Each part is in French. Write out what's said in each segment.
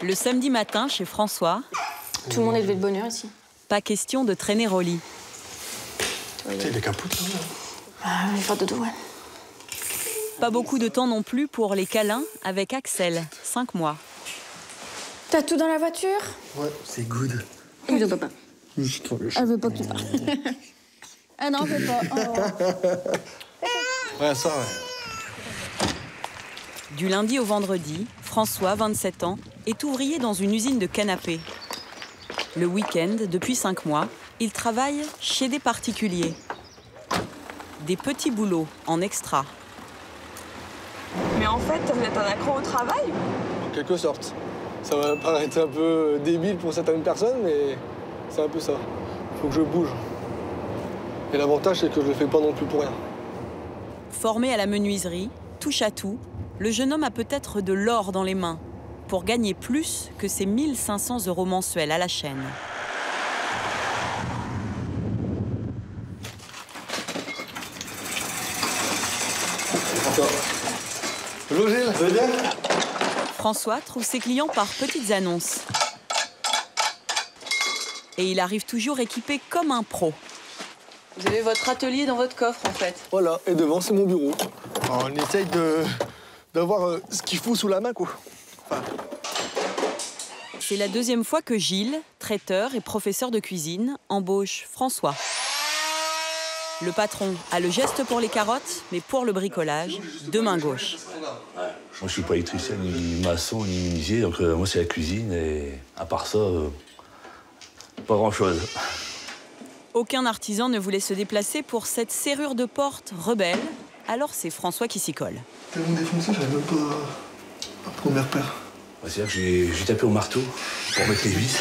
Le samedi matin, chez François, tout le monde est levé de bonne heure ici. Pas question de traîner au lit. Putain, il est capote, là. Ah, il faut dodo, ouais. Pas beaucoup de temps non plus pour les câlins avec Axel, 5 mois. T'as tout dans la voiture? Ouais, c'est good. Bisous, papa. Elle veut pas que tu parles. Ah non, je veux pas. Oh. Ouais, ça, ouais. Du lundi au vendredi, François, 27 ans, est ouvrier dans une usine de canapés. Le week-end, depuis 5 mois, il travaille chez des particuliers. Des petits boulots en extra. Mais en fait, vous êtes un accro au travail? En quelque sorte. Ça va paraître un peu débile pour certaines personnes, mais c'est un peu ça. Faut que je bouge. Et l'avantage, c'est que je le fais pas non plus pour rien. Formé à la menuiserie, touche à tout, le jeune homme a peut-être de l'or dans les mains pour gagner plus que ses 1 500 € mensuels à la chaîne. Bonjour Gilles, ça va bien? François trouve ses clients par petites annonces. Et il arrive toujours équipé comme un pro. Vous avez votre atelier dans votre coffre, en fait. Voilà, et devant, c'est mon bureau. Alors, on essaye d'avoir ce qu'il faut sous la main, quoi. Enfin... C'est la 2e fois que Gilles, traiteur et professeur de cuisine, embauche François. Le patron a le geste pour les carottes, mais pour le bricolage, 2 mains gauches. Moi, je suis pas électricien, ni maçon, ni menuisier, donc moi, c'est la cuisine, et à part ça, pas grand-chose. Aucun artisan ne voulait se déplacer pour cette serrure de porte rebelle, alors c'est François qui s'y colle. Tellement défoncé, j'avais même pas prendre mes repères. C'est-à-dire que j'ai tapé au marteau pour mettre les vis.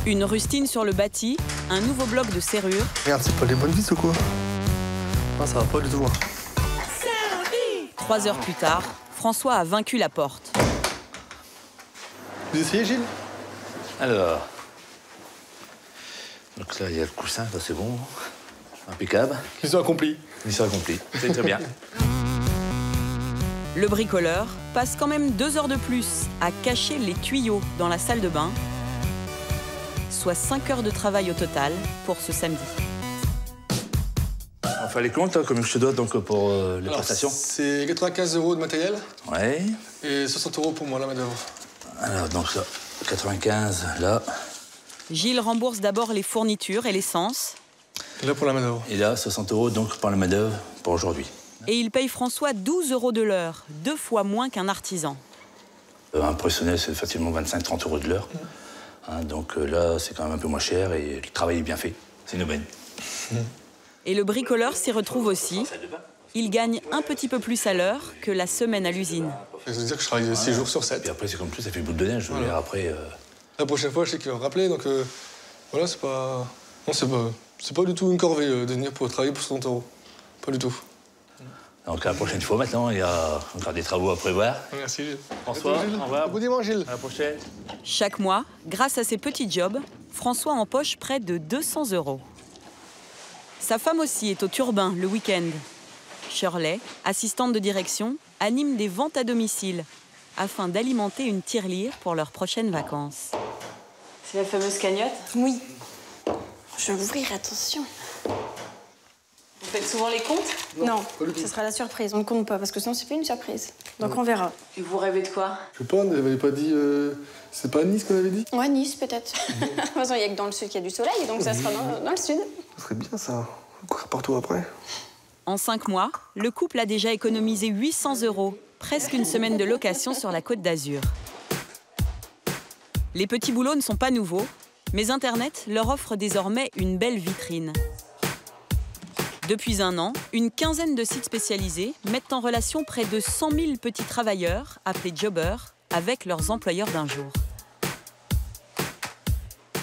Une rustine sur le bâti, un nouveau bloc de serrure. Regarde, c'est pas les bonnes vis ou quoi? Ah, ça va pas du tout. 3 heures plus tard, François a vaincu la porte. Vous essayez, Gilles? Alors... Donc là, il y a le coussin, ça c'est bon. Impeccable. Mission accomplie. Mission accomplie, c'est très bien. Le bricoleur passe quand même 2 heures de plus à cacher les tuyaux dans la salle de bain, soit 5 heures de travail au total pour ce samedi. On fait les comptes, hein, comme je te dois donc pour les prestations. C'est 95 € de matériel. Ouais. Et 60 € pour moi, la main-d'œuvre. Alors, donc ça, 95, là. Gilles rembourse d'abord les fournitures et l'essence. Et là, pour la main-d'œuvre. Et là, 60 € donc pour la main-d'œuvre pour aujourd'hui. Et il paye François 12 € de l'heure, 2 fois moins qu'un artisan. Un professionnel, c'est facilement 25-30 € de l'heure. Hein, donc là, c'est quand même un peu moins cher et le travail est bien fait. C'est une aubaine. Et le bricoleur s'y retrouve aussi. Il gagne un petit peu plus à l'heure que la semaine à l'usine. Ça veut dire que je travaille 6 jours sur 7. Et après, c'est comme tout, ça fait boule de neige. Voilà. Après, la prochaine fois, je sais qu'il va me rappeler, donc voilà, c'est pas... Non, c'est pas du tout une corvée de venir pour travailler pour 60 €. Pas du tout. Donc la prochaine fois, maintenant, il y a encore des travaux à prévoir. Merci, Gilles. François, au revoir. Bon dimanche, Gilles. À la prochaine. Chaque mois, grâce à ses petits jobs, François empoche près de 200 €. Sa femme aussi est au turbin le week-end. Shirley, assistante de direction, anime des ventes à domicile afin d'alimenter une tirelire pour leurs prochaines vacances. C'est la fameuse cagnotte? Oui. Je vais ouvrir, attention. Vous faites souvent les comptes? Non, ce sera la surprise. On ne compte pas, parce que sinon, c'est pas une surprise. Donc, on verra. Et vous rêvez de quoi? Je sais pas, on n'avait pas dit... C'est pas Nice qu'on avait dit? Ouais, Nice, peut-être. De toute façon, il n'y a que dans le sud qu'il y a du soleil, donc ça sera dans le sud. Ça serait bien, ça. On courir partout après. En 5 mois, le couple a déjà économisé 800 €, presque une semaine de location sur la Côte d'Azur. Les petits boulots ne sont pas nouveaux, mais Internet leur offre désormais une belle vitrine. Depuis 1 an, une quinzaine de sites spécialisés mettent en relation près de 100 000 petits travailleurs, appelés jobbers, avec leurs employeurs d'un jour.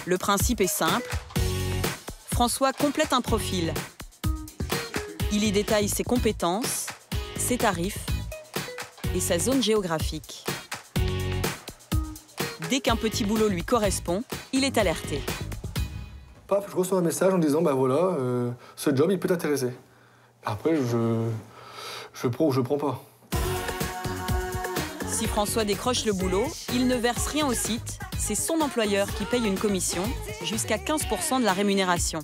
Le principe est simple. François complète un profil. Il y détaille ses compétences, ses tarifs et sa zone géographique. Dès qu'un petit boulot lui correspond, il est alerté. paf, je reçois un message en disant, bah voilà, ce job, il peut t'intéresser. Après, je prends ou je prends pas. Si François décroche le boulot, il ne verse rien au site. C'est son employeur qui paye une commission, jusqu'à 15% de la rémunération.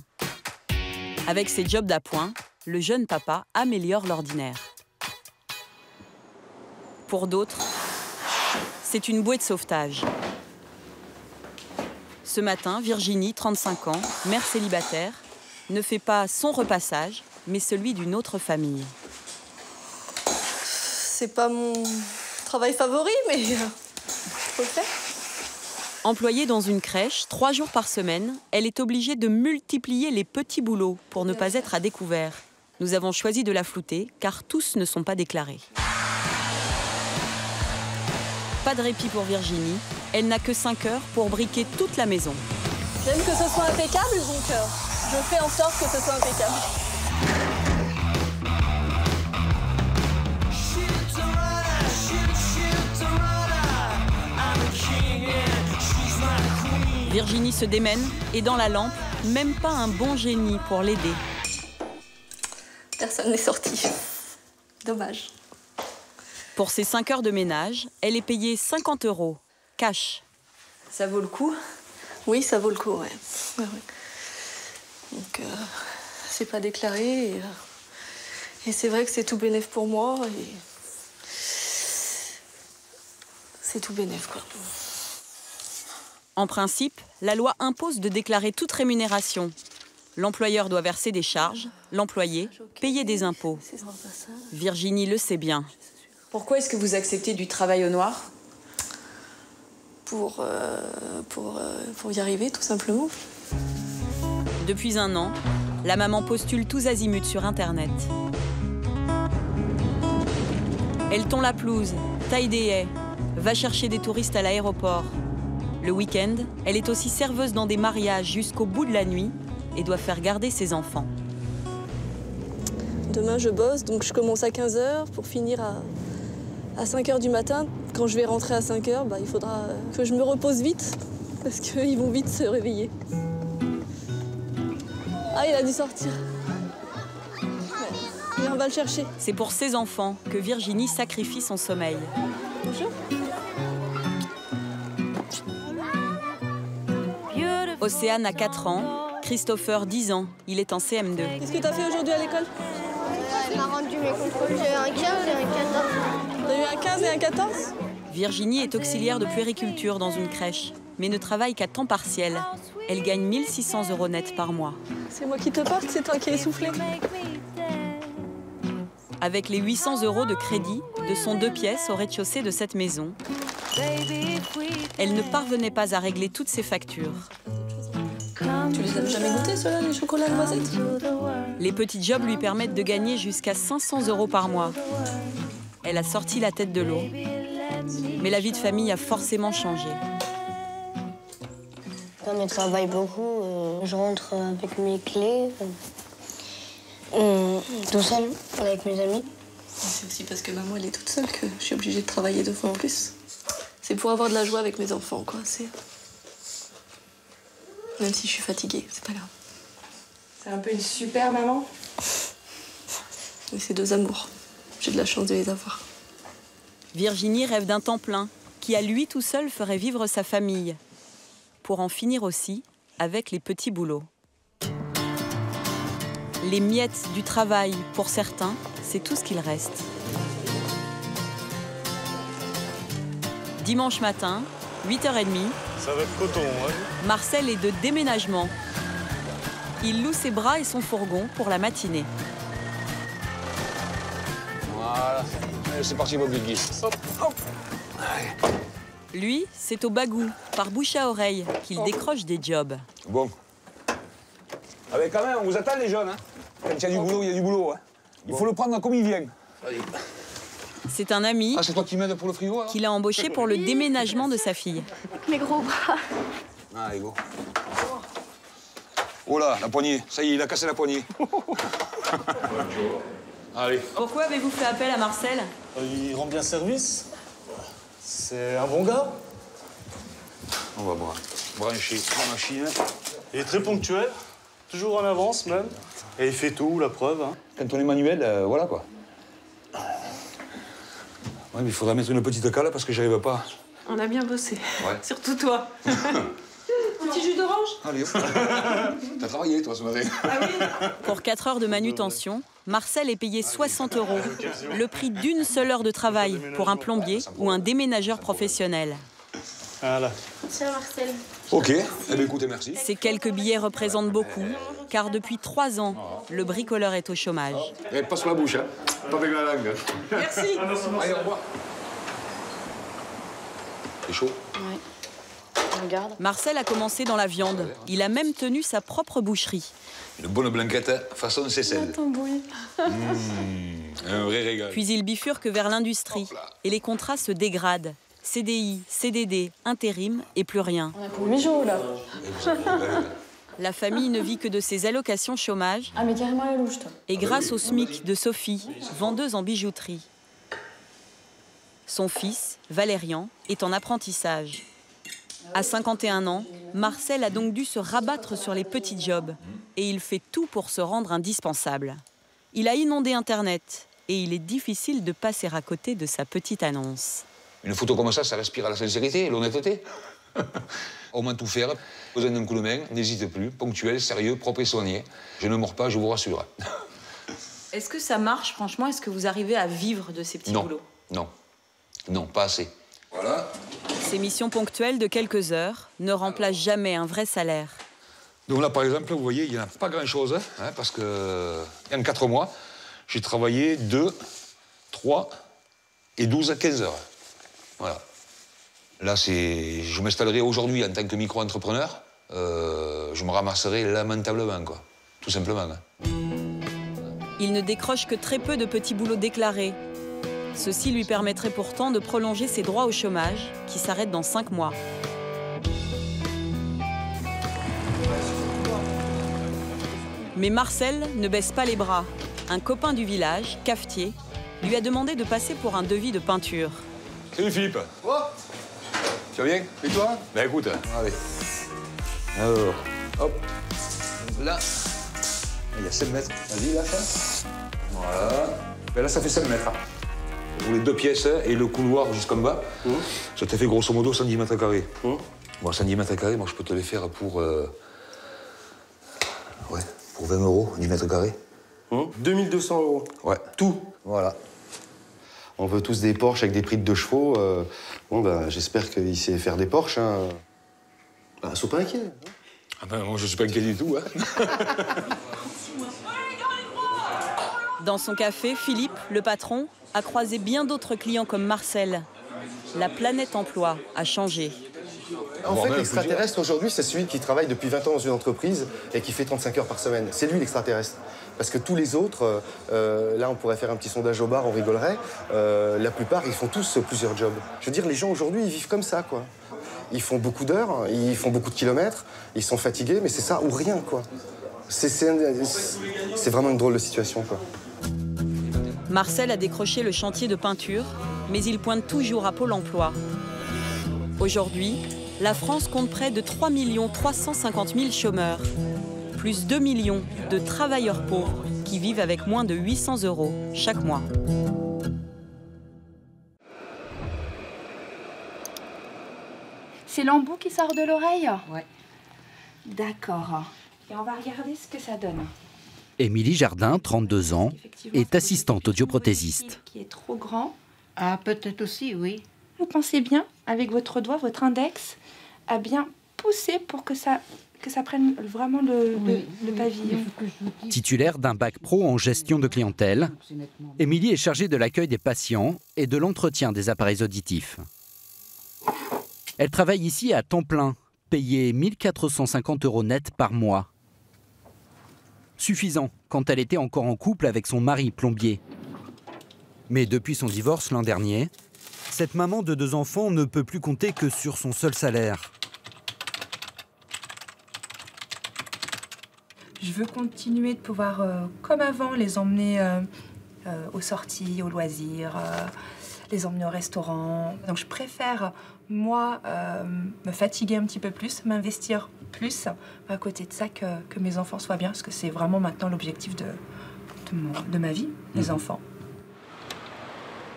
Avec ses jobs d'appoint, le jeune papa améliore l'ordinaire. Pour d'autres, c'est une bouée de sauvetage. Ce matin, Virginie, 35 ans, mère célibataire, ne fait pas son repassage, mais celui d'une autre famille. C'est pas mon travail favori, mais faut le faire. Employée dans une crèche, 3 jours par semaine, elle est obligée de multiplier les petits boulots pour ne pas être à découvert. Nous avons choisi de la flouter, car tous ne sont pas déclarés. Pas de répit pour Virginie, elle n'a que 5 heures pour briquer toute la maison. J'aime que ce soit impeccable, donc je fais en sorte que ce soit impeccable. Virginie se démène et dans la lampe, même pas un bon génie pour l'aider. Personne n'est sorti. Dommage. Pour ses 5 heures de ménage, elle est payée 50 €, cash. Ça vaut le coup? Oui, ça vaut le coup, ouais. Ouais. Donc, c'est pas déclaré et c'est vrai que c'est tout bénef pour moi et c'est tout bénef, quoi. En principe, la loi impose de déclarer toute rémunération. L'employeur doit verser des charges, l'employé payer des impôts. Virginie le sait bien. Pourquoi est-ce que vous acceptez du travail au noir? Pour y arriver, tout simplement. Depuis 1 an, la maman postule tous azimuts sur Internet. Elle tond la pelouse, taille des haies, va chercher des touristes à l'aéroport. Le week-end, elle est aussi serveuse dans des mariages jusqu'au bout de la nuit et doit faire garder ses enfants. Demain, je bosse, donc je commence à 15 h pour finir à 5 h du matin. Quand je vais rentrer à 5 h, il faudra que je me repose vite parce qu'ils vont vite se réveiller. Ah, il a dû sortir. Et on va le chercher. C'est pour ses enfants que Virginie sacrifie son sommeil. Bonjour. Océane a 4 ans, Christopher 10 ans, il est en CM2. Qu'est-ce que tu as fait aujourd'hui à l'école? Elle m'a rendu mes contrôles, j'ai eu un 15 et un 14. T'as eu un 15 et un 14? Virginie est auxiliaire de puériculture dans une crèche, mais ne travaille qu'à temps partiel. Elle gagne 1 600 € net par mois. C'est moi qui te porte, c'est toi qui es essoufflé. Avec les 800 € de crédit de son 2 pièces au rez-de-chaussée de cette maison, elle ne parvenait pas à régler toutes ses factures. Tu les as jamais goûtés, ceux-là, les chocolats noisettes? Les petits jobs lui permettent de gagner jusqu'à 500 € par mois. Elle a sorti la tête de l'eau, mais la vie de famille a forcément changé. Comme je travaille beaucoup, je rentre avec mes clés, tout seul, avec mes amis. C'est aussi parce que maman, elle est toute seule que je suis obligée de travailler 2 fois en plus. C'est pour avoir de la joie avec mes enfants, quoi. Même si je suis fatiguée, c'est pas grave. C'est un peu une super maman. Mais c'est 2 amours. J'ai de la chance de les avoir. Virginie rêve d'un temps plein qui, à lui tout seul, ferait vivre sa famille. Pour en finir aussi avec les petits boulots. Les miettes du travail, pour certains, c'est tout ce qu'il reste. Dimanche matin, 8h30. Ça va être coton, ouais. Marcel est de déménagement. Il loue ses bras et son fourgon pour la matinée. Voilà. Allez, c'est parti, Bobby Guy. Hop, hop. Allez. Lui, c'est au bagou, par bouche à oreille, qu'il décroche des jobs. Bon. Ah ben quand même, on vous attend les jeunes, hein. Quand il y a du boulot, il y a du boulot, hein. Il faut le prendre comme il vient. C'est un ami Ah, c'est toi qui m'aides pour le frigo, alors? qu'il a embauché pour le déménagement de sa fille. Mes gros bras. Allez, go. Oh là, la poignée. Ça y est, il a cassé la poignée. Allez. Pourquoi avez-vous fait appel à Marcel? Il rend bien service. C'est un bon gars. On va brancher la machine. Il est très ponctuel, toujours en avance même. Et il fait tout, la preuve. Hein. Quand on est manuel, voilà quoi. Ouais, mais il faudra mettre une petite cale parce que j'arrive pas. On a bien bossé. Ouais. Surtout toi. Petit jus d'orange? Allez, t'as travaillé toi ce matin. Ah oui. Pour 4 heures de manutention, Marcel est payé 60 €, le prix d'une seule heure de travail pour un plombier ou un déménageur professionnel. Voilà. Tiens, Marcel. Ok, eh bien, écoutez, merci. Ces quelques billets représentent beaucoup, car depuis 3 ans, le bricoleur est au chômage. Eh, passe la bouche, hein. Pas avec la langue. Merci. Allez, au revoir. C'est chaud. Ouais. Regarde. Marcel a commencé dans la viande. Il a même tenu sa propre boucherie. Une bonne blanquette façon Cécile. Un vrai régal. Puis il bifurque vers l'industrie et les contrats se dégradent. CDI, CDD, intérim et plus rien. On a pour Mijo, là. La famille ne vit que de ses allocations chômage Ah, mais carrément la louche, toi. et grâce au SMIC de Sophie, vendeuse en bijouterie. Son fils, Valérian, est en apprentissage. À 51 ans, Marcel a donc dû se rabattre sur les petits jobs et il fait tout pour se rendre indispensable. Il a inondé Internet et il est difficile de passer à côté de sa petite annonce. Une photo comme ça respire à la sincérité et l'honnêteté. Au moins tout faire. Besoin d'un coup de main, n'hésite plus. Ponctuel, sérieux, propre et soigné. Je ne mords pas, je vous rassure. Est-ce que ça marche, franchement? Est-ce que vous arrivez à vivre de ces petits boulots? Non, non, pas assez. Voilà. Ces missions ponctuelles de quelques heures ne remplacent jamais un vrai salaire. Donc là, par exemple, vous voyez, il n'y en a pas grand-chose, hein, parce que en 4 mois, j'ai travaillé 2, 3 et 12 à 15 heures. Voilà. Là, je m'installerai aujourd'hui en tant que micro-entrepreneur. Je me ramasserai lamentablement, quoi. Tout simplement. Hein. Il ne décroche que très peu de petits boulots déclarés. Ceci lui permettrait pourtant de prolonger ses droits au chômage, qui s'arrêtent dans 5 mois. Mais Marcel ne baisse pas les bras. Un copain du village, cafetier, lui a demandé de passer pour un devis de peinture. Salut Philippe. Oh, Tu vas bien? et toi? Ben écoute, allez. Alors, hop. Là, il y a 7 mètres. Vas-y, là, ça. Voilà. Ben là, ça fait 5 mètres. Pour les 2 pièces et le couloir jusqu'en bas, ça te fait grosso modo 110 mètres carrés. Bon, 110 mètres carrés, moi, je peux te les faire pour... Ouais, pour 20 €, 10 mètres carrés. 2200 €. Ouais. Tout. Voilà. On veut tous des Porsche avec des prix de 2 chevaux. Bon, ben, j'espère qu'il sait faire des Porsche. Hein. Bah, sois pas inquiet. Hein. Ah ben, moi, je suis pas inquiet du tout, hein. Dans son café, Philippe, le patron, a croisé bien d'autres clients comme Marcel. La planète emploi a changé. En fait, l'extraterrestre aujourd'hui, c'est celui qui travaille depuis 20 ans dans une entreprise et qui fait 35 heures par semaine. C'est lui l'extraterrestre. Parce que tous les autres, là on pourrait faire un petit sondage au bar, on rigolerait, la plupart ils font tous plusieurs jobs. Je veux dire, les gens aujourd'hui ils vivent comme ça, quoi. Ils font beaucoup d'heures, ils font beaucoup de kilomètres, ils sont fatigués, mais c'est ça ou rien, quoi. C'est vraiment une drôle de situation, quoi. Marcel a décroché le chantier de peinture, mais il pointe toujours à Pôle emploi. Aujourd'hui, la France compte près de 3 350 000 chômeurs, plus 2 millions de travailleurs pauvres qui vivent avec moins de 800 € chaque mois. C'est l'embout qui sort de l'oreille? Ouais. D'accord. Et on va regarder ce que ça donne. Émilie Jardin, 32 ans, est assistante audioprothésiste. Qui est trop grand. Ah, peut-être aussi, oui. Vous pensez bien, avec votre doigt, votre index, à bien pousser pour que ça prenne vraiment le pavillon. Titulaire d'un bac pro en gestion de clientèle, Émilie est chargée de l'accueil des patients et de l'entretien des appareils auditifs. Elle travaille ici à temps plein, payée 1 450 € net par mois. Suffisant quand elle était encore en couple avec son mari plombier. Mais depuis son divorce l'an dernier, cette maman de 2 enfants ne peut plus compter que sur son seul salaire. Je veux continuer de pouvoir, comme avant, les emmener aux sorties, aux loisirs, les emmener au restaurant. Donc je préfère, moi, me fatiguer un petit peu plus, m'investir plus à côté de ça que mes enfants soient bien, parce que c'est vraiment maintenant l'objectif de ma vie, les enfants.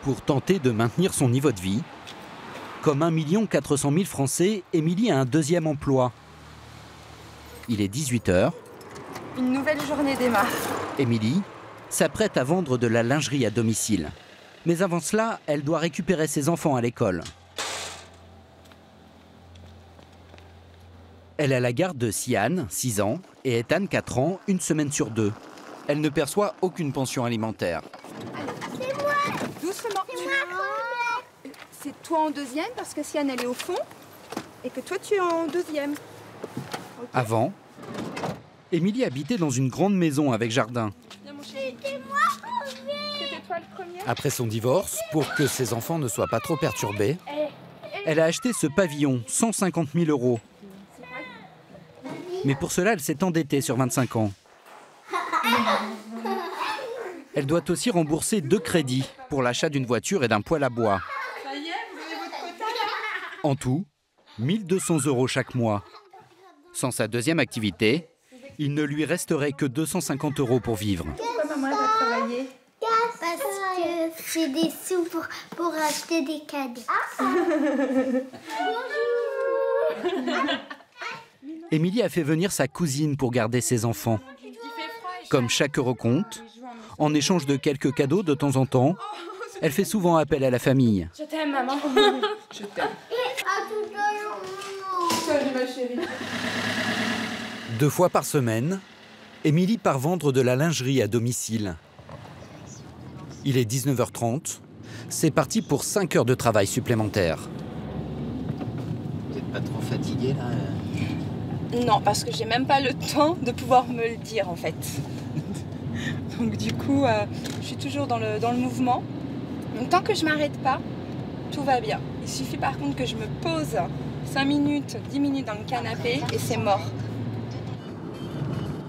Pour tenter de maintenir son niveau de vie, comme 1 400 000 Français, Émilie a un deuxième emploi. Il est 18h. Une nouvelle journée démarre. Émilie s'apprête à vendre de la lingerie à domicile. Mais avant cela, elle doit récupérer ses enfants à l'école. Elle a la garde de Sian, 6 ans, et Ethan, 4 ans, une semaine sur 2. Elle ne perçoit aucune pension alimentaire. C'est moi. Doucement. C'est toi en deuxième parce que Sian elle est au fond et que toi tu es en deuxième. Okay. Avant, Émilie habitait dans une grande maison avec jardin. C'était toi le premier. Après son divorce, pour que ses enfants ne soient pas trop perturbés, elle a acheté ce pavillon, 150 000 €. Mais pour cela, elle s'est endettée sur 25 ans. Elle doit aussi rembourser 2 crédits pour l'achat d'une voiture et d'un poêle à bois. Ça y est, vous avez votre quota. En tout, 1 200 € chaque mois. Sans sa deuxième activité, il ne lui resterait que 250 € pour vivre. Pourquoi maman elle va travailler? Parce que j'ai des sous pour acheter des cadeaux. Émilie a fait venir sa cousine pour garder ses enfants. Comme chaque euro compte, en échange de quelques cadeaux de temps en temps, elle fait souvent appel à la famille. Je t'aime maman. Je t'aime. Salut ma chérie. 2 fois par semaine, Émilie part vendre de la lingerie à domicile. Il est 19h30. C'est parti pour 5 heures de travail supplémentaires. Vous n'êtes pas trop fatiguée là? Non, parce que j'ai même pas le temps de pouvoir me le dire en fait. Donc du coup, je suis toujours dans le mouvement. Donc tant que je m'arrête pas, tout va bien. Il suffit par contre que je me pose 5 minutes, 10 minutes dans le canapé et c'est mort.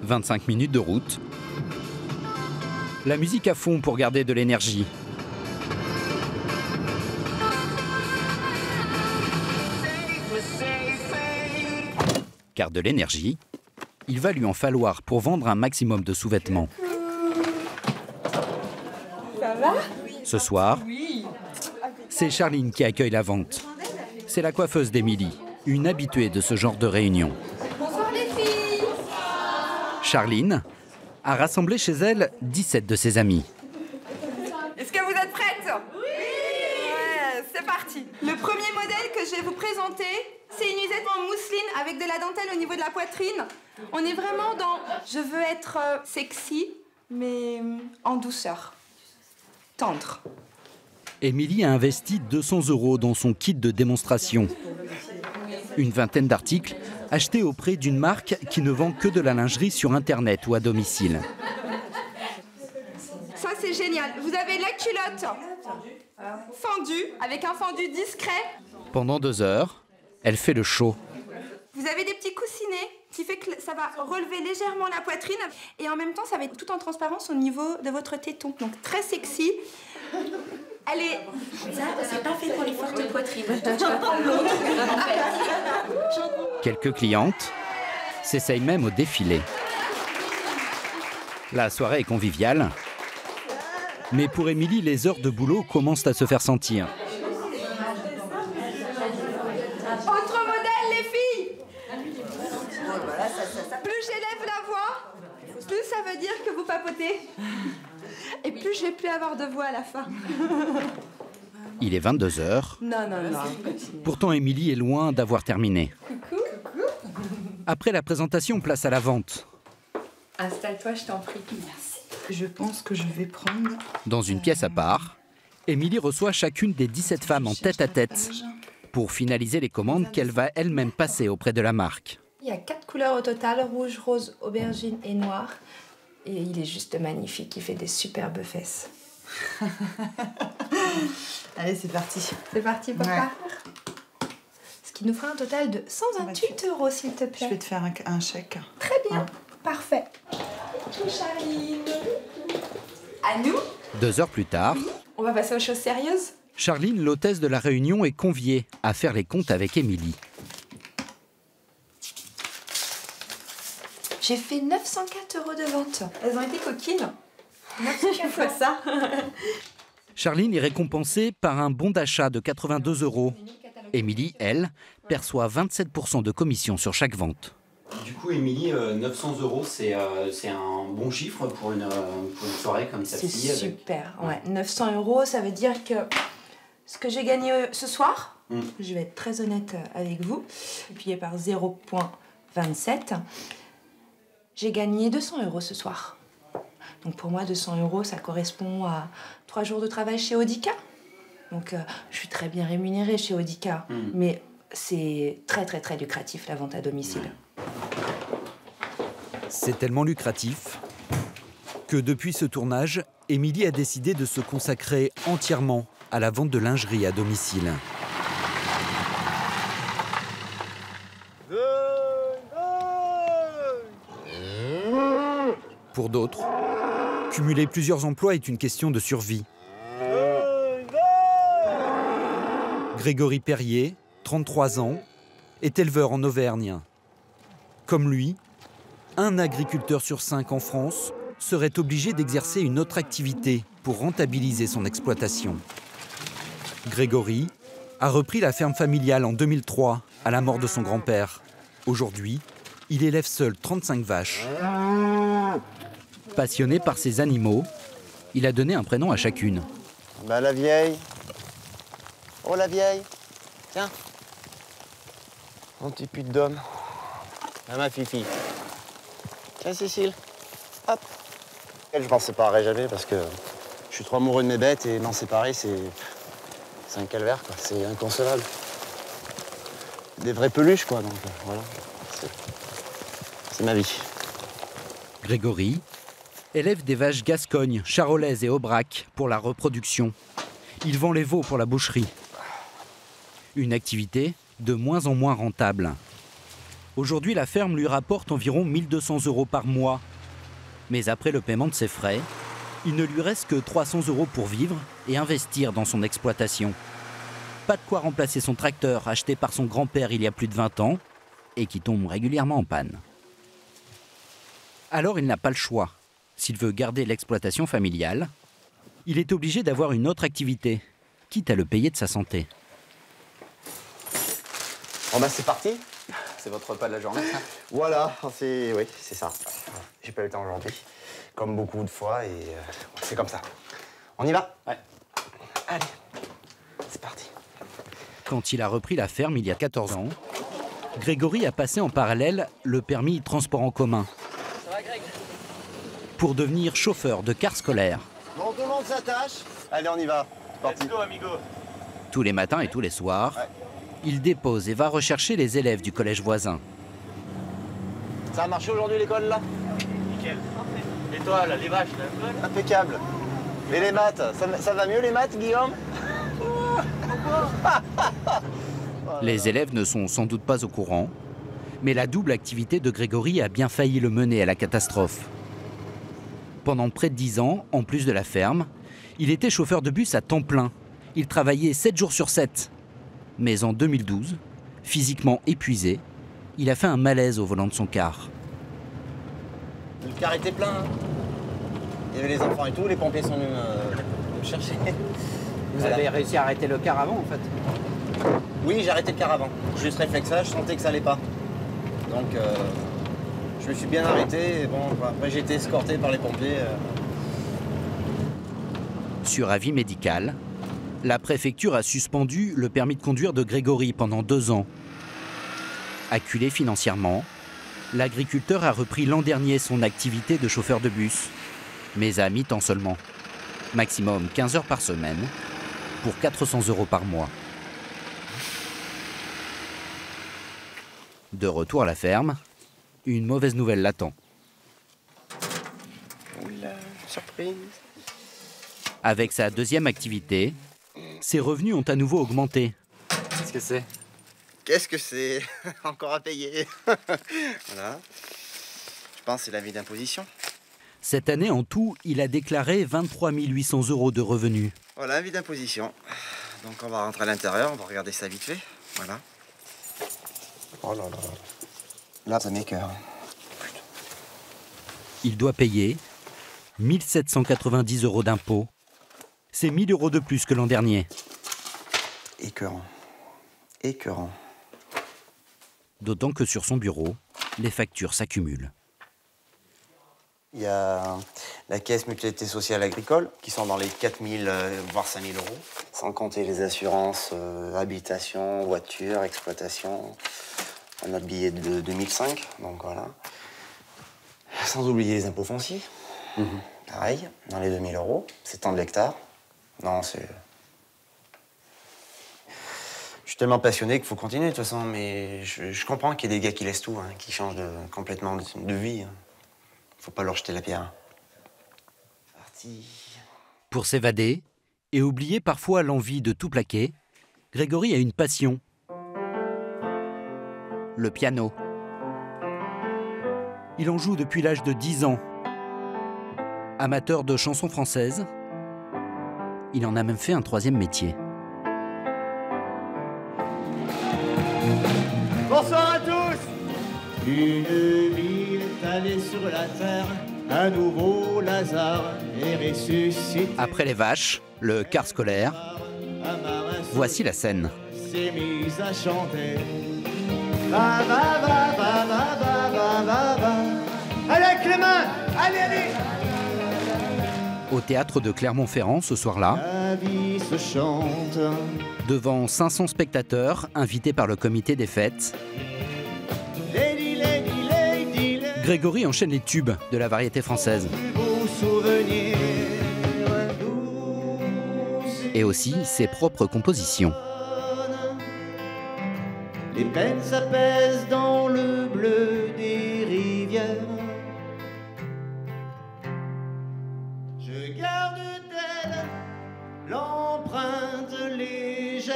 25 minutes de route. La musique à fond pour garder de l'énergie. Car de l'énergie, il va lui en falloir pour vendre un maximum de sous-vêtements. Ça va? Ce soir, c'est Charline qui accueille la vente. C'est la coiffeuse d'Émilie, une habituée de ce genre de réunion. Bonsoir les filles. Charline a rassemblé chez elle 17 de ses amis. Est-ce que vous êtes prêtes? Oui. Ouais, c'est parti. Le premier modèle que je vais vous présenter, c'est une nuisette en mousseline avec de la dentelle au niveau de la poitrine. On est vraiment dans je veux être sexy, mais en douceur. Tendre. Émilie a investi 200 € dans son kit de démonstration. Une vingtaine d'articles achetés auprès d'une marque qui ne vend que de la lingerie sur Internet ou à domicile. Ça, c'est génial. Vous avez la culotte fendue, avec un fendu discret. Pendant 2 heures, elle fait le show. Vous avez des petits coussinets qui fait que ça va relever légèrement la poitrine et en même temps, ça va être tout en transparence au niveau de votre téton. Donc très sexy. Elle est... Ça, c'est pas fait pour les fortes poitrines. Tu vas prendre l'autre. Quelques clientes s'essayent même au défilé. La soirée est conviviale. Mais pour Émilie, les heures de boulot commencent à se faire sentir. Autre modèle, les filles. Plus j'élève la voix, plus ça veut dire que vous papotez. Et plus je vais plus avoir de voix à la fin. Il est 22h. Non. Pourtant, Émilie est loin d'avoir terminé. Coucou. Après la présentation, place à la vente. Installe-toi, je t'en prie. Merci. Je pense que je vais prendre... Dans une pièce à part, Émilie reçoit chacune des 17 femmes en tête-à-tête pour finaliser les commandes qu'elle va elle-même passer auprès de la marque. Il y a 4 couleurs au total, rouge, rose, aubergine et noir. Et il est juste magnifique, il fait des superbes fesses. Allez, c'est parti. C'est parti, papa. Ouais. Ce qui nous fera un total de 128 €, s'il te plaît. Je vais te faire un chèque. Très bien, parfait. Charline. À nous. 2 heures plus tard. On va passer aux choses sérieuses. Charline, l'hôtesse de la réunion, est conviée à faire les comptes avec Émilie. J'ai fait 904 € de vente. Elles ont été coquines. 904 fois ça. Charline est récompensée par un bon d'achat de 82 €. Émilie, elle, perçoit 27% de commission sur chaque vente. Du coup, Émilie, 900 €, c'est un bon chiffre pour une soirée comme celle-ci. C'est super, ouais. 900 €, ça veut dire que ce que j'ai gagné ce soir, je vais être très honnête avec vous, multiplié par 0,27, j'ai gagné 200 € ce soir. Donc pour moi, 200 €, ça correspond à 3 jours de travail chez Audica. Donc je suis très bien rémunérée chez Audica, mais c'est très très très lucratif la vente à domicile. C'est tellement lucratif que depuis ce tournage, Émilie a décidé de se consacrer entièrement à la vente de lingerie à domicile. Pour d'autres, cumuler plusieurs emplois est une question de survie. Grégory Perrier, 33 ans, est éleveur en Auvergne. Comme lui, un agriculteur sur 5 en France serait obligé d'exercer une autre activité pour rentabiliser son exploitation. Grégory a repris la ferme familiale en 2003 à la mort de son grand-père. Aujourd'hui, il élève seul 35 vaches. Passionné par ces animaux, il a donné un prénom à chacune. Bah la vieille. Oh la vieille. Tiens. Mon petit pute d'homme. Ah ma fifi. Tiens Cécile. Hop. Elle, je m'en séparerai jamais parce que je suis trop amoureux de mes bêtes et m'en séparer c'est un calvaire quoi. C'est inconcevable. Des vraies peluches quoi donc voilà. C'est ma vie. Grégory élève des vaches gascognes, charolaises et aubrac pour la reproduction. Il vend les veaux pour la boucherie. Une activité de moins en moins rentable. Aujourd'hui, la ferme lui rapporte environ 1 200 € par mois. Mais après le paiement de ses frais, il ne lui reste que 300 € pour vivre et investir dans son exploitation. Pas de quoi remplacer son tracteur acheté par son grand-père il y a plus de 20 ans et qui tombe régulièrement en panne. Alors il n'a pas le choix. S'il veut garder l'exploitation familiale, il est obligé d'avoir une autre activité, quitte à le payer de sa santé. Bon bah c'est parti. C'est votre repas de la journée, ça? Voilà, oui, c'est ça. J'ai pas eu le temps aujourd'hui, comme beaucoup de fois, et c'est comme ça. On y va? Ouais. Allez, c'est parti. Quand il a repris la ferme il y a 14 ans, Grégory a passé en parallèle le permis transport en commun. Ça va, Greg? Pour devenir chauffeur de car scolaire. Bon, tout le monde s'attache. Allez, on y va. Let's go, amigo. Tous les matins et tous les soirs, ouais. Il dépose et va rechercher les élèves du collège voisin. Ça a marché aujourd'hui l'école là? Nickel. Et toi, là, les vaches, là? Impeccable. Et les maths, ça va mieux les maths, Guillaume? Les élèves ne sont sans doute pas au courant, mais la double activité de Grégory a bien failli le mener à la catastrophe. Pendant près de 10 ans, en plus de la ferme, il était chauffeur de bus à temps plein. Il travaillait 7 jours sur 7. Mais en 2012, physiquement épuisé, il a fait un malaise au volant de son car. Le car était plein. Hein. Il y avait les enfants et tout, les pompiers sont venus me chercher. Vous avez réussi à arrêter le car avant, en fait? Oui, j'ai arrêté le car avant. Juste réflexage, je sentais que ça allait pas. Donc, je me suis bien arrêté. Et bon, après, j'ai été escorté par les pompiers. Sur avis médical, la préfecture a suspendu le permis de conduire de Grégory pendant 2 ans. Acculé financièrement, l'agriculteur a repris l'an dernier son activité de chauffeur de bus, mais à mi-temps seulement. Maximum 15 heures par semaine, pour 400 € par mois. De retour à la ferme, une mauvaise nouvelle l'attend. Oula, surprise. Avec sa deuxième activité, ses revenus ont à nouveau augmenté. Qu'est-ce que c'est? Qu'est-ce que c'est? Encore à payer. Voilà. Je pense que c'est l'avis d'imposition. Cette année, en tout, il a déclaré 23 800 € de revenus. Voilà, avis d'imposition. Donc on va rentrer à l'intérieur, on va regarder ça vite fait. Voilà. Oh là là là. Là, ça m'écoeure. Il doit payer 1 790 € d'impôts. C'est 1 000 € de plus que l'an dernier. Écœurant. Écœurant. D'autant que sur son bureau, les factures s'accumulent. Il y a la caisse mutualité sociale agricole qui sont dans les 4 000 voire 5 000 €. Sans compter les assurances, habitation, voiture, exploitation. On a le billet de 2005, donc voilà. Sans oublier les impôts fonciers. Pareil, dans les 2 000 €. C'est tant de l'hectare. Non, c'est... Je suis tellement passionné qu'il faut continuer de toute façon, mais je comprends qu'il y ait des gars qui laissent tout, hein, qui changent complètement de vie. Hein. Faut pas leur jeter la pierre. Parti. Pour s'évader et oublier parfois l'envie de tout plaquer, Grégory a une passion. Le piano. Il en joue depuis l'âge de 10 ans. Amateur de chansons françaises, il en a même fait un 3e métier. Bonsoir à tous. Une ville étalée sur la terre, un nouveau Lazare est ressuscité. Après les vaches, le quart scolaire, voici la scène. S'est mise à chanter. Va, va, va, va, va, va, va, va, va. Allez Clément, allez, allez. Au théâtre de Clermont-Ferrand ce soir-là, La vie se chante. devant 500 spectateurs invités par le comité des fêtes, Lady, lady, lady, lady. Grégory enchaîne les tubes de la variété française. Beaux souvenirs. Et aussi ses propres compositions. Les peines s'apaisent dans le bleu des rivières. Je garde d'elle l'empreinte légère.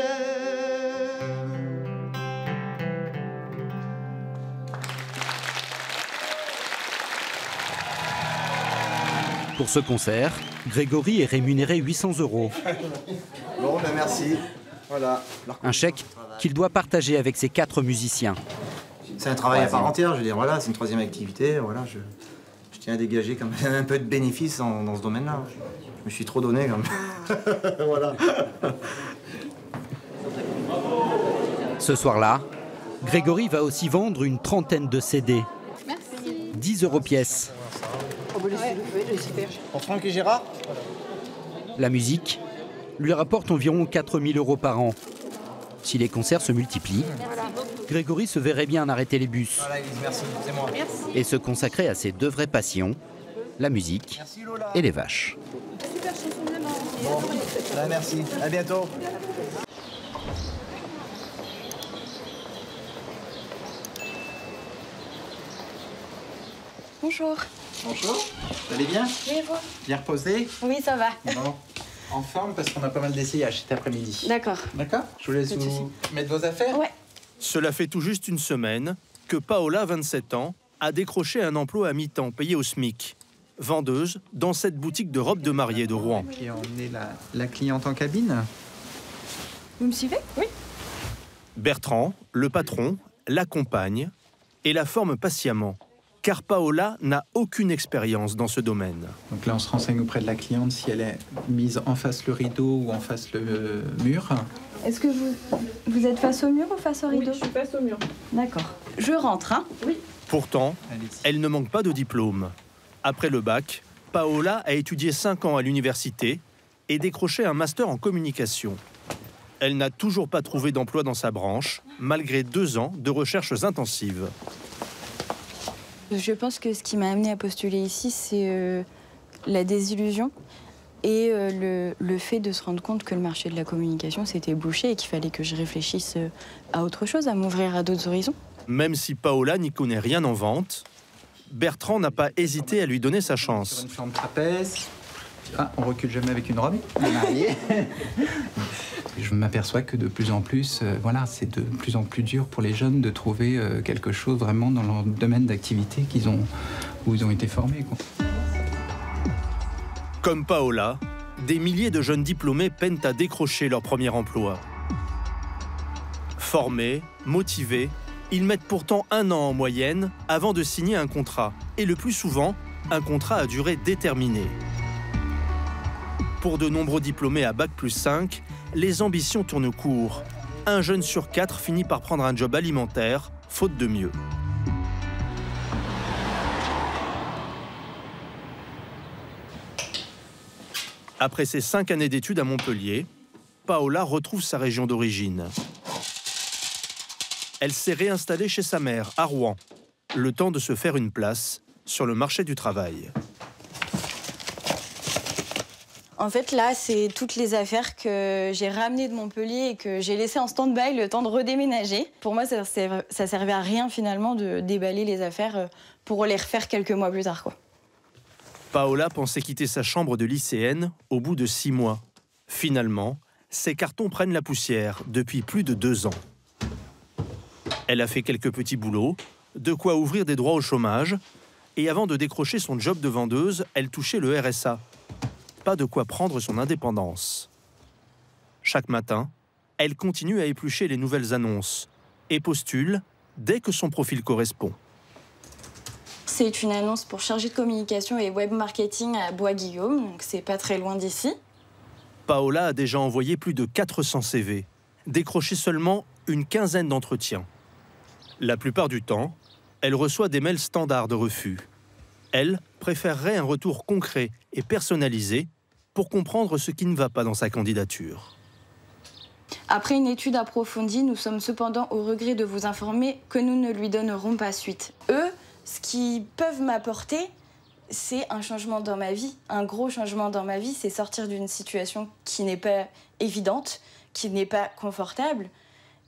Pour ce concert, Grégory est rémunéré 800 €. Bon, ben merci. Voilà. Un chèque qu'il doit partager avec ses 4 musiciens. C'est un travail à part entière, je veux dire, voilà, c'est une 3e activité, voilà, je tiens à dégager quand même un peu de bénéfices dans ce domaine-là. Je me suis trop donné quand même. Voilà. Ce soir-là, Grégory va aussi vendre une 30aine de CD. Merci. 10 € pièce. Pour Franck et Gérard. La musique lui rapporte environ 4 000 € par an. Si les concerts se multiplient, Grégory se verrait bien arrêter les bus Voilà, Elise, merci, c'est moi. et se consacrer à ses 2 vraies passions, la musique et les vaches. Super chanson de maman. Bon, là, merci, à bientôt. Bonjour. Bonjour, vous allez bien? Oui, vous? Bien reposé? Oui, ça va. Bon, en forme parce qu'on a pas mal d'essayages cet après-midi. D'accord. D'accord? Je vous laisse vous mettre vos affaires? Ouais. Cela fait tout juste une semaine que Paola, 27 ans, a décroché un emploi à mi-temps payé au SMIC. Vendeuse dans cette boutique de robes de mariée de Rouen. Qui a emmené la cliente en cabine? Vous me suivez? Oui. Bertrand, le patron, l'accompagne et la forme patiemment, car Paola n'a aucune expérience dans ce domaine. Donc là, on se renseigne auprès de la cliente si elle est mise en face le rideau ou en face le mur. Est-ce que vous êtes face au mur ou face au rideau? Oui, je suis face au mur. D'accord. Je rentre, hein? Oui. Pourtant, elle ne manque pas de diplôme. Après le bac, Paola a étudié 5 ans à l'université et décroché un master en communication. Elle n'a toujours pas trouvé d'emploi dans sa branche, malgré 2 ans de recherches intensives. Je pense que ce qui m'a amenée à postuler ici, c'est la désillusion et le fait de se rendre compte que le marché de la communication s'était bouché et qu'il fallait que je réfléchisse à autre chose, à m'ouvrir à d'autres horizons. Même si Paola n'y connaît rien en vente, Bertrand n'a pas hésité à lui donner sa chance. Sur une forme trapèze. Ah, on recule jamais avec une robe. Mariée. Je m'aperçois que de plus en plus, voilà, c'est de plus en plus dur pour les jeunes de trouver quelque chose vraiment dans leur domaine d'activité où ils ont été formés, quoi. Comme Paola, des milliers de jeunes diplômés peinent à décrocher leur premier emploi. Formés, motivés, ils mettent pourtant 1 an en moyenne avant de signer un contrat. Et le plus souvent, un contrat à durée déterminée. Pour de nombreux diplômés à Bac+5, les ambitions tournent court. 1 jeune sur 4 finit par prendre un job alimentaire, faute de mieux. Après ses 5 années d'études à Montpellier, Paola retrouve sa région d'origine. Elle s'est réinstallée chez sa mère, à Rouen, le temps de se faire une place sur le marché du travail. En fait, là, c'est toutes les affaires que j'ai ramenées de Montpellier et que j'ai laissées en stand-by le temps de redéménager. Pour moi, ça servait à rien, finalement, de déballer les affaires pour les refaire quelques mois plus tard, quoi. Paola pensait quitter sa chambre de lycéenne au bout de 6 mois. Finalement, ses cartons prennent la poussière depuis plus de 2 ans. Elle a fait quelques petits boulots, de quoi ouvrir des droits au chômage, et avant de décrocher son job de vendeuse, elle touchait le RSA. Pas de quoi prendre son indépendance. Chaque matin, elle continue à éplucher les nouvelles annonces et postule dès que son profil correspond. C'est une annonce pour chargé de communication et web marketing à Bois-Guillaume, donc c'est pas très loin d'ici. Paola a déjà envoyé plus de 400 CV, décroché seulement une quinzaine d'entretiens. La plupart du temps, elle reçoit des mails standards de refus. Elle préférerait un retour concret et personnalisé pour comprendre ce qui ne va pas dans sa candidature. Après une étude approfondie, nous sommes cependant au regret de vous informer que nous ne lui donnerons pas suite. Eux, ce qu'ils peuvent m'apporter, c'est un changement dans ma vie. Un gros changement dans ma vie, c'est sortir d'une situation qui n'est pas évidente, qui n'est pas confortable.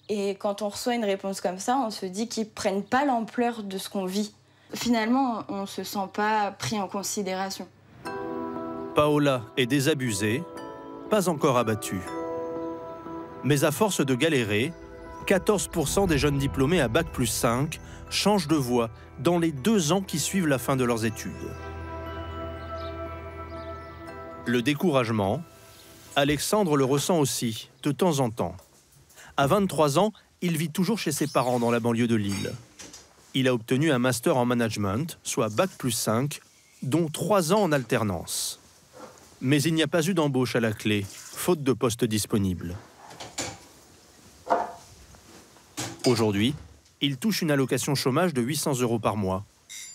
Et quand on reçoit une réponse comme ça, on se dit qu'ils ne prennent pas l'ampleur de ce qu'on vit. Finalement, on ne se sent pas pris en considération. Paola est désabusée, pas encore abattue. Mais à force de galérer, 14% des jeunes diplômés à Bac+5 changent de voie dans les 2 ans qui suivent la fin de leurs études. Le découragement, Alexandre le ressent aussi, de temps en temps. À 23 ans, il vit toujours chez ses parents dans la banlieue de Lille. Il a obtenu un master en management, soit Bac+5, dont 3 ans en alternance. Mais il n'y a pas eu d'embauche à la clé, faute de postes disponibles. Aujourd'hui, il touche une allocation chômage de 800 € par mois.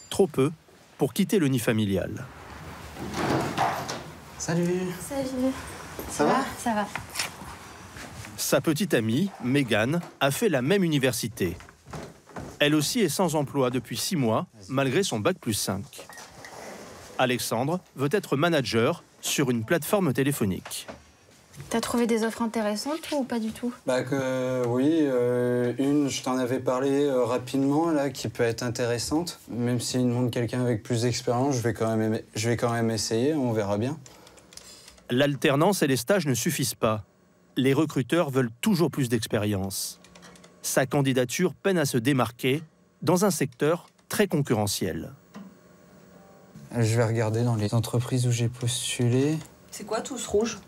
Trop peu pour quitter le nid familial. Salut. Salut. Ça va? Ça va. Sa petite amie, Mégane, a fait la même université. Elle aussi est sans emploi depuis 6 mois, malgré son Bac+5. Alexandre veut être manager sur une plateforme téléphonique. T'as trouvé des offres intéressantes ou pas du tout? Oui, une, je t'en avais parlé rapidement, là, qui peut être intéressante. Même s'il demande quelqu'un avec plus d'expérience, je vais quand même essayer, on verra bien. L'alternance et les stages ne suffisent pas. Les recruteurs veulent toujours plus d'expérience. Sa candidature peine à se démarquer dans un secteur très concurrentiel. Je vais regarder dans les entreprises où j'ai postulé. C'est quoi tout ce rouge?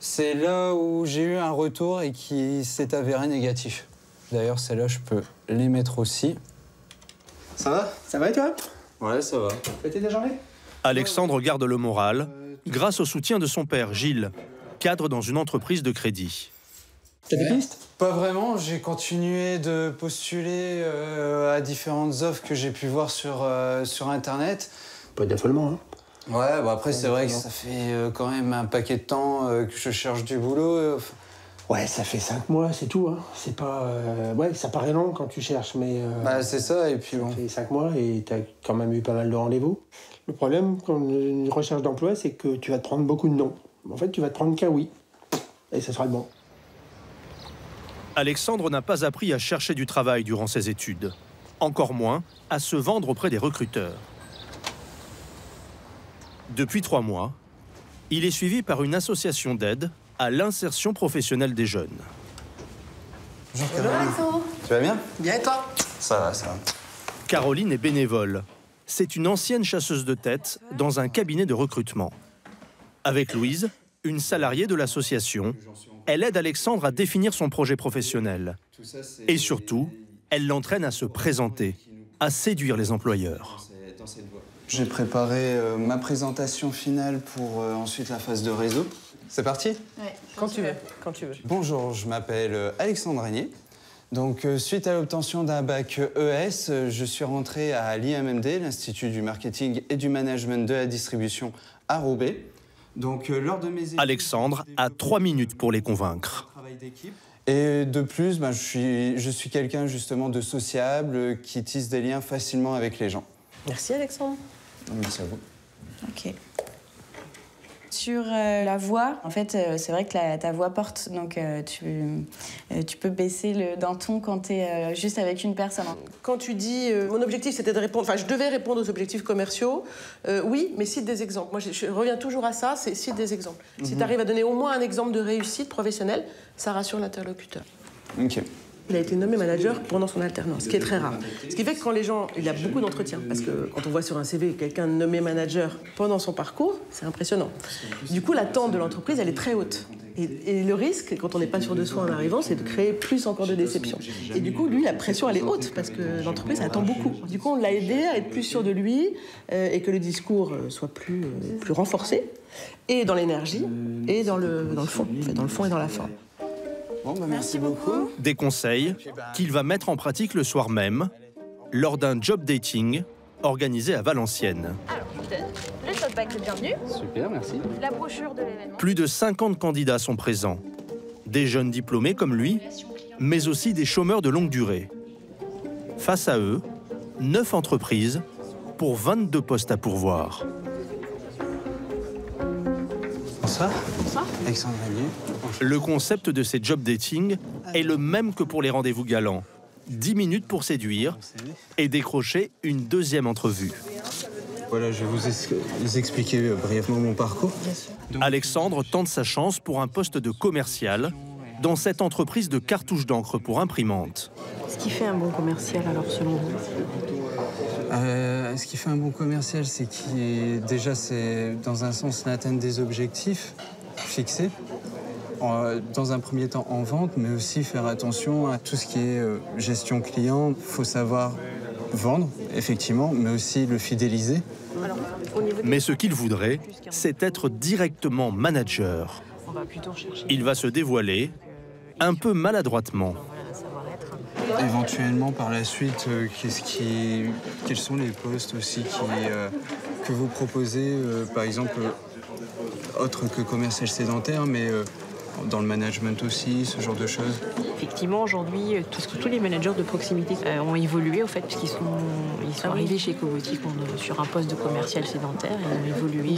C'est là où j'ai eu un retour et qui s'est avéré négatif. D'ailleurs, celles-là, je peux les mettre aussi. Ça va? Ça va et toi? Ouais, ça va. T'as été déjeuner? Alexandre garde le moral grâce au soutien de son père, Gilles, cadre dans une entreprise de crédit. T'as des pistes? Pas vraiment, j'ai continué de postuler à différentes offres que j'ai pu voir sur Internet. Pas d'affolement, hein? Ouais, bah après, c'est vrai que ça fait quand même un paquet de temps que je cherche du boulot. Ouais, ça fait 5 mois, c'est tout, hein. C'est pas... Ouais, ça paraît long quand tu cherches, mais... Bah, c'est ça, et puis bon... Ça fait 5 mois et t'as quand même eu pas mal de rendez-vous. Le problème, quand une recherche d'emploi, c'est que tu vas te prendre beaucoup de non. En fait, tu vas te prendre qu'un oui. Et ça sera le bon. Alexandre n'a pas appris à chercher du travail durant ses études. Encore moins à se vendre auprès des recruteurs. Depuis 3 mois, il est suivi par une association d'aide à l'insertion professionnelle des jeunes. Bonjour Caroline. Tu vas bien? Bien et toi? Ça va, ça va. Caroline est bénévole. C'est une ancienne chasseuse de tête dans un cabinet de recrutement. Avec Louise, Une salariée de l'association, elle aide Alexandre à définir son projet professionnel. Et surtout, elle l'entraîne à se présenter, à séduire les employeurs. J'ai préparé ma présentation finale pour ensuite la phase de réseau. C'est parti? Ouais, quand tu veux, quand tu veux. Bonjour, je m'appelle Alexandre Régnier. Donc, suite à l'obtention d'un bac ES, je suis rentré à l'IMMD, l'Institut du marketing et du management de la distribution à Roubaix. Donc, lors de mes études, Alexandre a 3 minutes pour les convaincre. Et de plus, je suis quelqu'un justement de sociable, qui tisse des liens facilement avec les gens. Merci Alexandre. Merci à vous. Ok. Sur la voix, en fait, c'est vrai que ta voix porte, donc tu peux baisser d'un ton quand tu es juste avec une personne. Quand tu dis mon objectif c'était de répondre, enfin je devais répondre aux objectifs commerciaux, oui, mais cite des exemples. Moi je reviens toujours à ça, c'est cite des exemples. Si tu arrives à donner au moins un exemple de réussite professionnelle, ça rassure l'interlocuteur. Ok. Il a été nommé manager pendant son alternance, ce qui est très rare. Ce qui fait que quand les gens... Il y a beaucoup d'entretiens, parce que quand on voit sur un CV quelqu'un nommé manager pendant son parcours, c'est impressionnant. Du coup, l'attente de l'entreprise, elle est très haute. Et le risque, quand on n'est pas sûr de soi en arrivant, c'est de créer plus encore de déception. Et du coup, lui, la pression, elle est haute, parce que l'entreprise attend beaucoup. Du coup, on l'a aidé à être plus sûr de lui, et que le discours soit plus renforcé, et dans l'énergie, et dans le fond. En fait, dans le fond et dans la forme. Bon, merci beaucoup. Des conseils qu'il va mettre en pratique le soir même, lors d'un job dating organisé à Valenciennes. Alors, je vous donne le tote bag de bienvenue. Super, merci. La brochure de l'événement. Plus de 50 candidats sont présents. Des jeunes diplômés comme lui, mais aussi des chômeurs de longue durée. Face à eux, 9 entreprises pour 22 postes à pourvoir. Bonsoir. Bonsoir. Alexandre Régnier. Le concept de ces job dating est le même que pour les rendez-vous galants. 10 minutes pour séduire et décrocher une deuxième entrevue. Voilà, je vais vous expliquer brièvement mon parcours. Alexandre tente sa chance pour un poste de commercial dans cette entreprise de cartouches d'encre pour imprimante. Ce qui fait un bon commercial, alors, selon vous? Ce qui fait un bon commercial, c'est déjà, c'est dans un sens l'atteinte des objectifs fixés. Dans un premier temps en vente, mais aussi faire attention à tout ce qui est gestion client. Il faut savoir vendre, effectivement, mais aussi le fidéliser. Mais ce qu'il voudrait, c'est être directement manager. Il va se dévoiler, un peu maladroitement. Éventuellement, par la suite, quels sont les postes aussi que vous proposez, par exemple, autre que commercial sédentaire, mais dans le management aussi, ce genre de choses? Effectivement, aujourd'hui, tous les managers de proximité ont évolué, au fait, puisqu'ils sont arrivés chez Covotique sur un poste de commercial sédentaire et ont évolué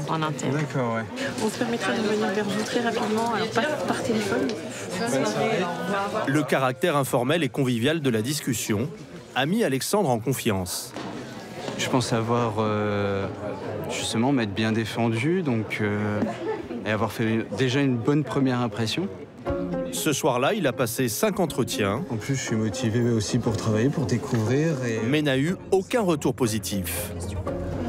en interne. D'accord, ouais. On se permettra de venir vers vous très rapidement, alors pas par téléphone. Le caractère informel et convivial de la discussion a mis Alexandre en confiance. Je pense avoir, justement, m'être bien défendu, donc... et avoir fait déjà une bonne première impression. Ce soir-là, il a passé 5 entretiens. En plus, je suis motivé aussi pour travailler, pour découvrir. Mais n'a eu aucun retour positif.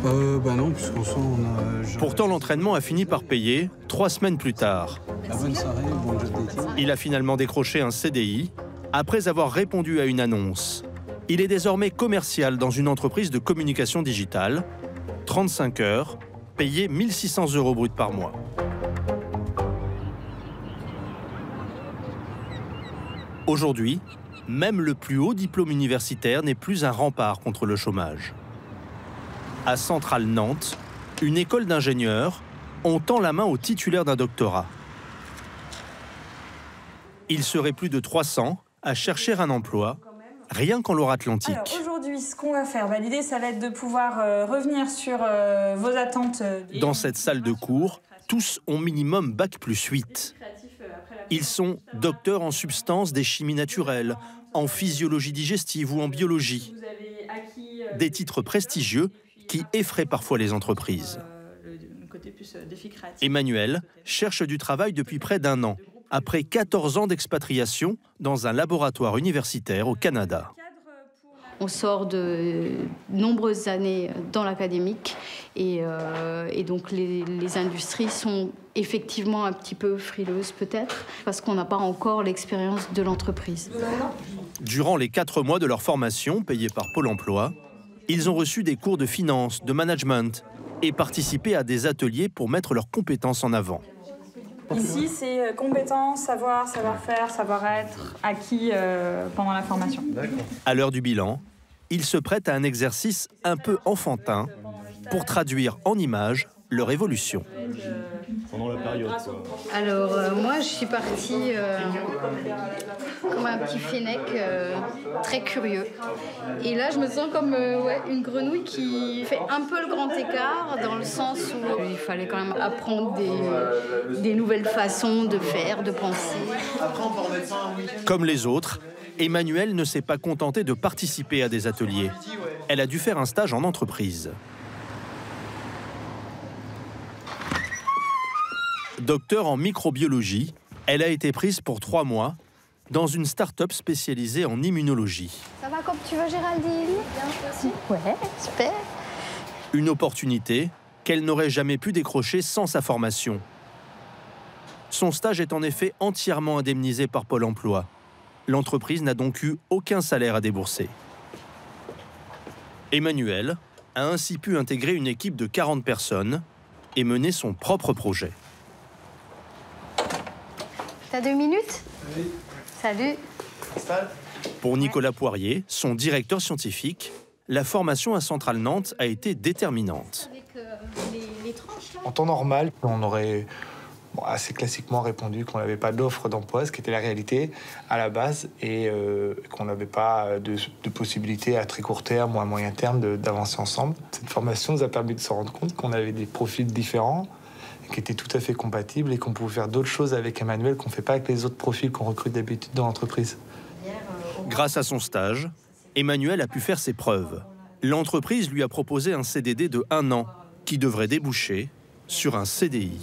Non, puisqu'en soi, on a... Pourtant, l'entraînement a fini par payer 3 semaines plus tard. Bonne soirée, bon job dating. Il a finalement décroché un CDI après avoir répondu à une annonce. Il est désormais commercial dans une entreprise de communication digitale. 35 heures, payé 1 600 € brut par mois. Aujourd'hui, même le plus haut diplôme universitaire n'est plus un rempart contre le chômage. À Centrale Nantes, une école d'ingénieurs, on tend la main aux titulaires d'un doctorat. Il serait plus de 300 à chercher un emploi, rien qu'en Loire-Atlantique. Alors aujourd'hui, ce qu'on va faire, l'idée, ça va être de pouvoir revenir sur vos attentes. Dans cette salle de cours, tous ont minimum bac plus 8. Ils sont docteurs en substances des chimies naturelles, en physiologie digestive ou en biologie. Des titres prestigieux qui effraient parfois les entreprises. Emmanuel cherche du travail depuis près d'1 an, après 14 ans d'expatriation dans un laboratoire universitaire au Canada. On sort de nombreuses années dans l'académique et donc les industries sont effectivement un petit peu frileuses peut-être parce qu'on n'a pas encore l'expérience de l'entreprise. Durant les 4 mois de leur formation, payée par Pôle emploi, ils ont reçu des cours de finance, de management et participé à des ateliers pour mettre leurs compétences en avant. Ici, c'est compétences, savoir, savoir-faire, savoir-être acquis pendant la formation. À l'heure du bilan, ils se prêtent à un exercice un peu enfantin pour traduire en images leur évolution. Pendant la période, quoi. Alors, moi, je suis partie comme un petit fennec très curieux. Et là, je me sens comme une grenouille qui fait un peu le grand écart, dans le sens où il fallait quand même apprendre des nouvelles façons de faire, de penser. Comme les autres, Emmanuelle ne s'est pas contentée de participer à des ateliers. Elle a dû faire un stage en entreprise. Docteur en microbiologie, elle a été prise pour 3 mois dans une start-up spécialisée en immunologie. Ça va comme tu veux, Géraldine? Bien, ouais, super. Une opportunité qu'elle n'aurait jamais pu décrocher sans sa formation. Son stage est en effet entièrement indemnisé par Pôle emploi. L'entreprise n'a donc eu aucun salaire à débourser. Emmanuelle a ainsi pu intégrer une équipe de 40 personnes et mener son propre projet. T'as 2 minutes? Oui. Salut. Pour Nicolas Poirier, son directeur scientifique, la formation à Centrale Nantes a été déterminante. En temps normal, on aurait assez classiquement répondu qu'on n'avait pas d'offre d'emploi, ce qui était la réalité à la base, et qu'on n'avait pas de possibilité à très court terme ou à moyen terme d'avancer ensemble. Cette formation nous a permis de se rendre compte qu'on avait des profils différents, qui étaient tout à fait compatibles et qu'on pouvait faire d'autres choses avec Emmanuelle qu'on ne fait pas avec les autres profils qu'on recrute d'habitude dans l'entreprise. Grâce à son stage, Emmanuelle a pu faire ses preuves. L'entreprise lui a proposé un CDD de 1 an qui devrait déboucher sur un CDI.